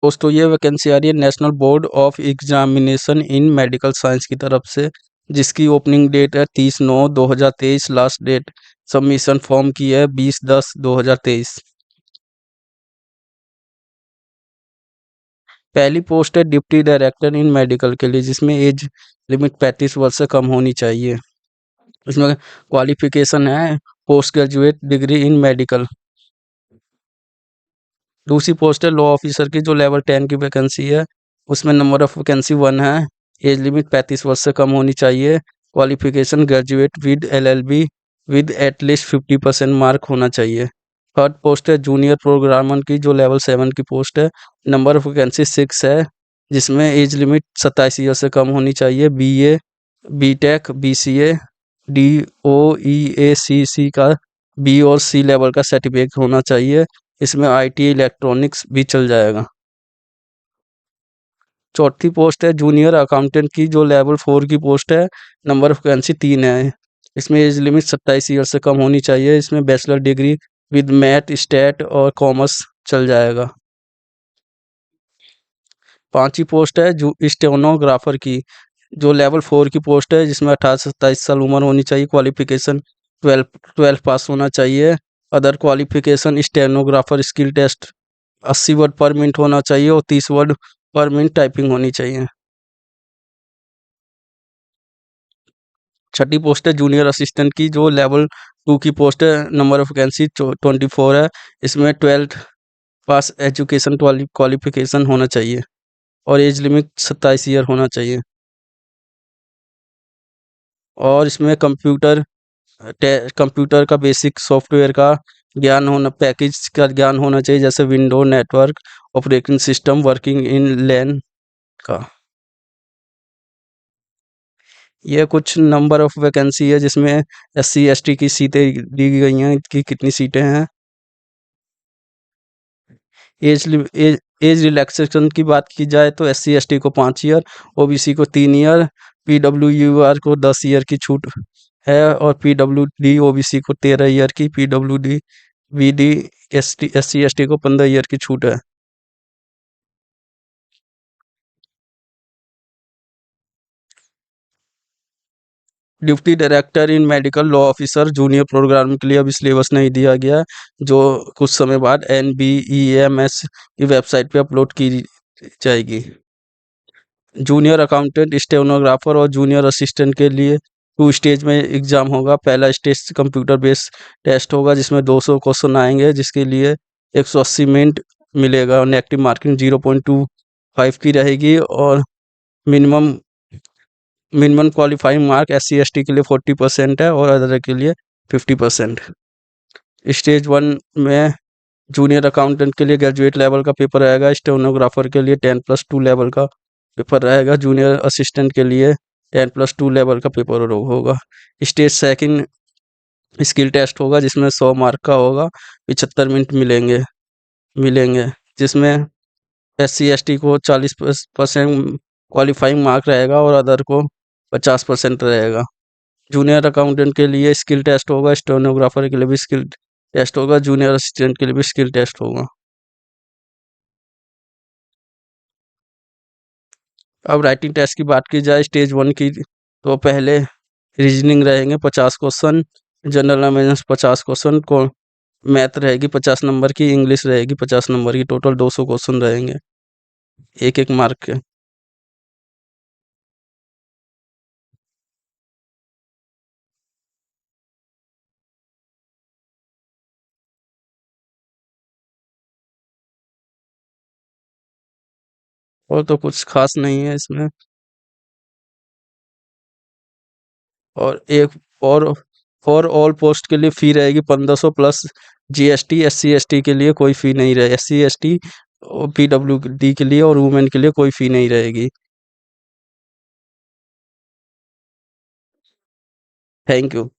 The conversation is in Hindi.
पोस्ट तो ये वैकेंसी आ रही है national board of examination in medical science की तरफ से, जिसकी ओपनिंग डेट है 30/9/2023। लास्ट डेट सबमिशन फॉर्म की है 20/10/2023। पहली पोस्ट है डिप्टी डायरेक्टर इन मेडिकल के लिए, जिसमें एज लिमिट 35 वर्ष से कम होनी चाहिए। इसमें क्वालिफिकेशन है post graduate degree in medical. दूसरी पोस्ट है लॉ ऑफिसर की, जो लेवल 10 की वैकेंसी है। उसमें नंबर ऑफ वैकेंसी 1 है। एज लिमिट 35 वर्ष से कम होनी चाहिए। Qualification graduate with LLB with at least 50% mark होना चाहिए। थर्ड पोस्ट है जूनियर प्रोग्रामर की, जो लेवल 7 की पोस्ट है। नंबर ऑफ वैकेंसी 6 है, जिसमें एज लिमिट 27 ईयर से कम होनी चाहिए। BA BTech BCA DOEACC का B और C लेवल का सर्टिफिकेट होना चाहिए। इसमें IT इलेक्ट्रॉनिक्स भी चल जाएगा। चौथी पोस्ट है जूनियर अकाउंटेंट की, जो लेवल 4 की पोस्ट है। नंबर ऑफ वैकेंसी 3 है। इसमें एज लिमिट 27 ईयर से कम होनी चाहिए। इसमें bachelor degree with math stat और कॉमर्स चल जाएगा। पांचवी पोस्ट है जो स्टेनोग्राफर की, जो लेवल 4 की पोस्ट है, जिसमें 18 से 27 साल उम्र होनी चाहिए। क्वालिफिकेशन 12 पास होना चाहिए। Other qualification stenographer skill test 80 word per minute होना चाहिए और 30 वर्ड पर मिनट टाइपिंग होनी चाहिए। छठी पोस्ट है जूनियर असिस्टेंट की, जो लेवल 2 की पोस्ट है। नंबर ऑफ वैकेंसी 24 है। इसमें 12th पास एजुकेशन क्वालिफिकेशन होना चाहिए और एज लिमिट 27 ईयर होना चाहिए। और इसमें कंप्यूटर का बेसिक सॉफ्टवेयर का ज्ञान होना, पैकेज का ज्ञान होना चाहिए, जैसे window network operating system working in LAN का। ये कुछ नंबर ऑफ वैकेंसी है, जिसमें SC ST की सीटें दी गई हैं कि कितनी सीटें हैं। एज रिलैक्सेशन की बात की जाए तो SC ST को 5 ईयर, OBC को 3 ईयर, PWR को 10 ईयर की छूट है और PWD OBC को 13 ईयर की, PWD VD SC ST को 15 ईयर की छूट है। Duty director in medical law officer junior program के लिए अभी सिलेबस नहीं दिया गया, जो कुछ समय बाद NBEMS की वेबसाइट पे अपलोड की जाएगी। जूनियर अकाउंटेंट स्टेनोग्राफर और जूनियर असिस्टेंट के लिए 2 स्टेज में एग्जाम होगा। पहला स्टेज कंप्यूटर बेस्ड टेस्ट होगा, जिसमें 200 क्वेश्चन आएंगे, जिसके लिए 180 मिनट मिलेगा और नेगेटिव मार्किंग 0.25 की रहेगी। और minimum minimum qualifying mark SC ST के लिए 40% है और अदर के लिए 50%। स्टेज 1 में जूनियर अकाउंटेंट के लिए ग्रेजुएट लेवल का पेपर रहेगा। स्टेनोग्राफर के लिए 10+2 लेवल का पेपर रहेगा। जूनियर असिस्टेंट के लिए 10+2 लेवल का पेपर होगा। स्टेज 2 स्किल टेस्ट होगा, जिसमें 100 मार्क का होगा। 75 मिनट मिलेंगे, जिसमें SC ST को 40% क्वालिफाइंग मार्क रहेगा और अदर को 50% रहेगा। जूनियर अकाउंटेंट के लिए स्किल टेस्ट होगा, स्टेनोग्राफर के लिए भी स्किल टेस्ट होगा, जूनियर असिस्टेंट के लिए भी स्किल टेस्ट होगा। अब राइटिंग टेस्ट की बात की जाए स्टेज 1 की, तो पहले रीजनिंग रहेंगे 50 क्वेश्चन, जनरल अवेयरनेस 50 क्वेश्चन को, मैथ रहेगी 50 नंबर की, इंग्लिश रहेगी 50 नंबर की। टोटल 200 क्वेश्चन रहेंगे, एक एक मार्क के। और तो कुछ खास नहीं है इसमें। और एक और फॉर ऑल पोस्ट के लिए फ़ी रहेगी 1500 प्लस GST। SC ST के लिए कोई फ़ी नहीं रहे। SC ST और PWD के लिए और वुमेन के लिए कोई फ़ी नहीं रहेगी। Thank you.